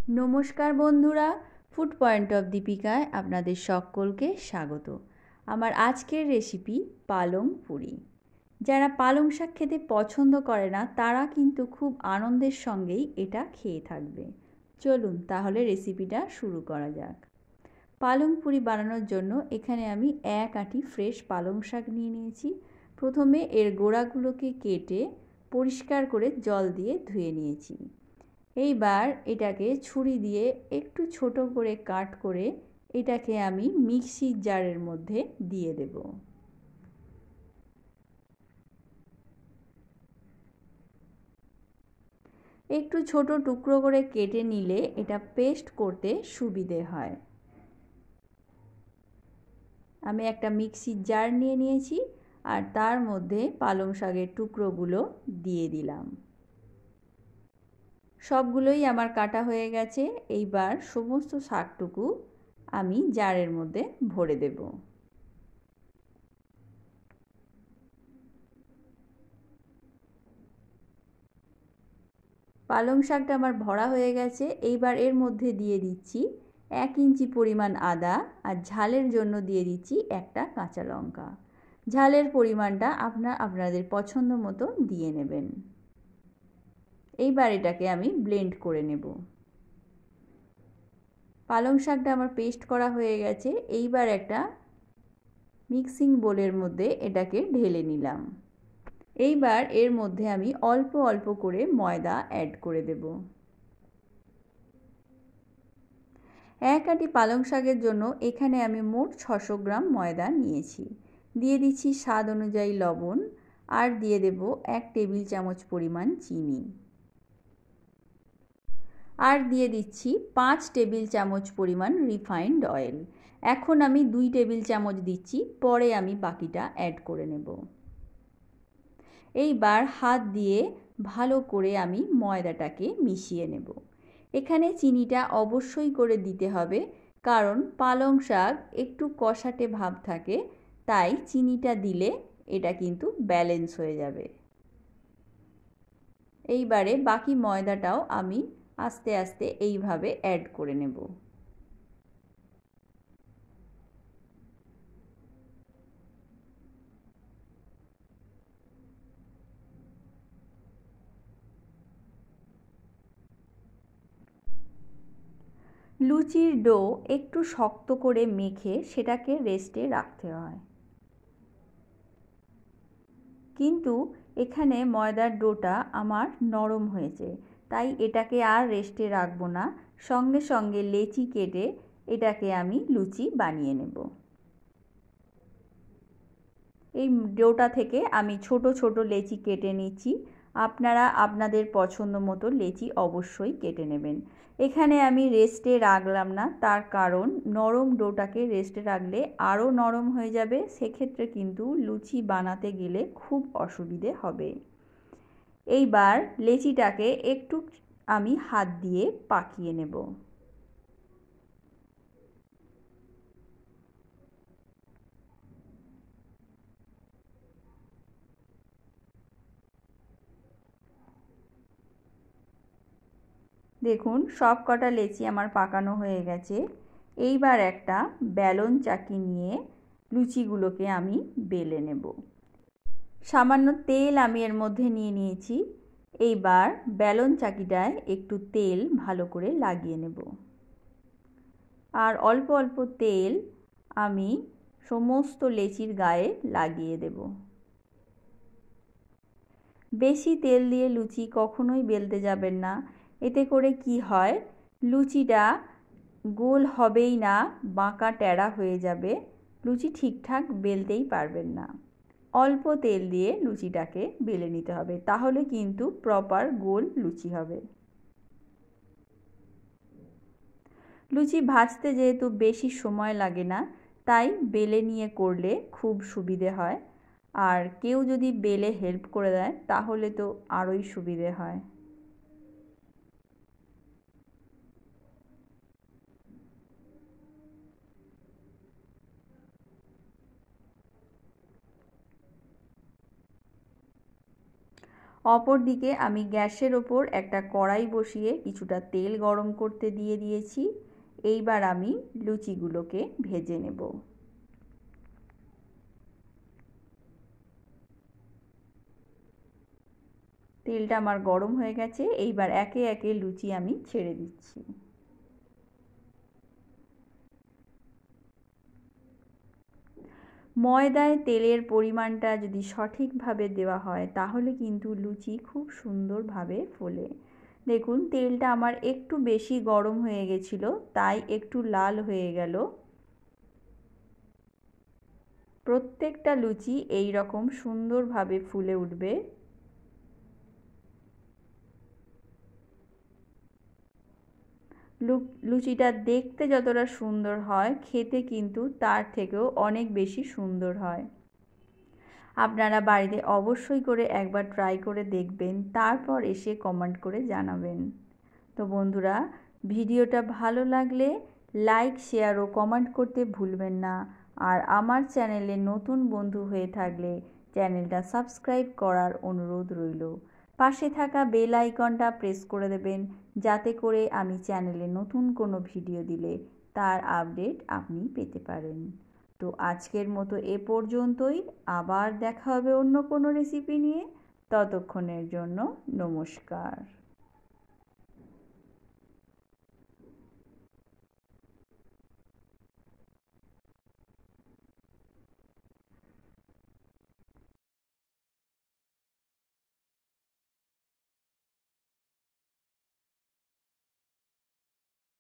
নমস্কার বন্ধুরা, food point of দীপিকায় আপনাদের সকলকে স্বাগত। আমার আজকের রেসিপি পালং পুরি। যারা পালং শাক খেতে পছন্দ করে না তারা কিন্তু খুব আনন্দের সঙ্গেই এটা খেয়ে থাকবে। চলুন তাহলে রেসিপিটা শুরু করা যাক। পালং পুরি বানানোর জন্য এখানে আমি এক আঁটি ফ্রেশ পালং শাক নিয়ে নিয়েছি। প্রথমে এর গোড়াগুলোকে কেটে পরিষ্কার করে জল দিয়ে ধুয়ে নিয়েছি। এইবার এটাকে ছুরি দিয়ে একটু ছোট করে কাট করে এটাকে আমি মিক্সির জারের মধ্যে দিয়ে দেব। একটু ছোট টুকরো করে কেটে নিলে এটা পেস্ট করতে সুবিধে হয়। আমি একটা মিক্সির জার নিয়ে নিয়েছি আর তার মধ্যে পালং শাকের টুকরোগুলো দিয়ে দিলাম। সবগুলোই আমার কাটা হয়ে গেছে। এইবার সমস্ত শাকটুকু আমি জারের মধ্যে ভরে দেব। পালং শাকটা আমার ভরা হয়ে গেছে। এইবার এর মধ্যে দিয়ে দিচ্ছি 1 ইঞ্চি পরিমাণ আদা আর ঝালের জন্য দিয়ে দিচ্ছি একটা কাঁচা লঙ্কা। ঝালের পরিমাণটা আপনাদের পছন্দ মতো দিয়ে নেবেন। এইবার এটাকে আমি ব্লেন্ড করে নেব। পালং শাকটা আমার পেস্ট করা হয়ে গেছে। এইবার একটা মিক্সিং বোলের মধ্যে এটাকে ঢেলে নিলাম। এইবার এর মধ্যে আমি অল্প অল্প করে ময়দা অ্যাড করে দেব। এক আঁটি পালং শাকের জন্য এখানে আমি মোট 600 গ্রাম ময়দা নিয়েছি। দিয়ে দিচ্ছি স্বাদ অনুযায়ী লবণ আর দিয়ে দেব 1 টেবিল চামচ পরিমাণ চিনি। আর দিয়ে দিচ্ছি 5 টেবিল চামচ পরিমাণ রিফাইন্ড অয়েল। এখন আমি 2 টেবিল চামচ দিচ্ছি, পরে আমি বাকিটা অ্যাড করে নেব। এইবার হাত দিয়ে ভালো করে আমি ময়দাটাকে মিশিয়ে নেব। এখানে চিনিটা অবশ্যই করে দিতে হবে, কারণ পালং শাক একটু কষাটে ভাব থাকে, তাই চিনিটা দিলে এটা কিন্তু ব্যালেন্স হয়ে যাবে। এইবারে বাকি ময়দাটাও আমি আস্তে আস্তে এইভাবে অ্যাড করে নেব। লুচির ডো একটু শক্ত করে মেখে সেটাকে রেস্টে রাখতে হয়, কিন্তু এখানে ময়দার ডোটা আমার নরম হয়েছে, তাই এটাকে আর রেস্টে রাখবো না। সঙ্গে সঙ্গে লেচি কেটে এটাকে আমি লুচি বানিয়ে নেব। এই ডোটা থেকে আমি ছোট ছোট লেচি কেটে নিচ্ছি। আপনারা আপনাদের পছন্দ মতো লেচি অবশ্যই কেটে নেবেন। এখানে আমি রেস্টে রাখলাম না, তার কারণ নরম ডোটাকে রেস্টে রাখলে আরও নরম হয়ে যাবে, সেক্ষেত্রে কিন্তু লুচি বানাতে গেলে খুব অসুবিধে হবে। এইবার লেচিটাকে একটু আমি হাত দিয়ে পাকিয়ে নেব। দেখুন সব কটা লেচি আমার পাকানো হয়ে গেছে। এইবার একটা বেলন চাকি নিয়ে লুচিগুলোকে আমি বেলে নেব। সামান্য তেল আমি এর মধ্যে নিয়ে নিয়েছি। এইবার বেলন চাকিটায় একটু তেল ভালো করে লাগিয়ে নেব, আর অল্প অল্প তেল আমি সমস্ত লেচির গায়ে লাগিয়ে দেব। বেশি তেল দিয়ে লুচি কখনোই বেলতে যাবেন না, এতে করে কি হয়, লুচিটা গোল হবেই না, বাঁকা টেরা হয়ে যাবে, লুচি ঠিকঠাক বেলতেই পারবেন না। অল্প তেল দিয়ে লুচিটাকে বেলে নিতে হবে, তাহলে কিন্তু প্রপার গোল লুচি হবে। লুচি ভাজতে যেহেতু বেশি সময় লাগে না, তাই বেলে নিয়ে করলে খুব সুবিধে হয়। আর কেউ যদি বেলে হেল্প করে দেয় তাহলে তো আরোই সুবিধে হয়। অপরদিকে আমি গ্যাসের ওপর একটা কড়াই বসিয়ে কিছুটা তেল গরম করতে দিয়ে দিয়েছি। এইবার আমি লুচিগুলোকে ভেজে নেব। তেলটা আমার গরম হয়ে গেছে, এইবার একে একে লুচি আমি ছেড়ে দিচ্ছি। ময়দায় তেলের পরিমাণটা যদি সঠিকভাবে দেওয়া হয় তাহলে কিন্তু লুচি খুব সুন্দরভাবে ফোলে। দেখুন তেলটা আমার একটু বেশি গরম হয়ে গেছিলো, তাই একটু লাল হয়ে গেল। প্রত্যেকটা লুচি এই রকম সুন্দরভাবে ফুলে উঠবে। লুচিটা দেখতে যতটা সুন্দর হয়, খেতে কিন্তু তার থেকেও অনেক বেশি সুন্দর হয়। আপনারা বাড়িতে অবশ্যই করে একবার ট্রাই করে দেখবেন, তারপর এসে কমেন্ট করে জানাবেন। তো বন্ধুরা, ভিডিওটা ভালো লাগলে লাইক, শেয়ার ও কমেন্ট করতে ভুলবেন না। আর আমার চ্যানেলে নতুন বন্ধু হয়ে থাকলে চ্যানেলটা সাবস্ক্রাইব করার অনুরোধ রইল। পাশে থাকা বেল আইকনটা প্রেস করে দেবেন, যাতে করে আমি চ্যানেলে নতুন কোনো ভিডিও দিলে তার আপডেট আপনি পেতে পারেন। তো আজকের মতো এ পর্যন্তই। আবার দেখা হবে অন্য কোনো রেসিপি নিয়ে। ততক্ষণের জন্য নমস্কার।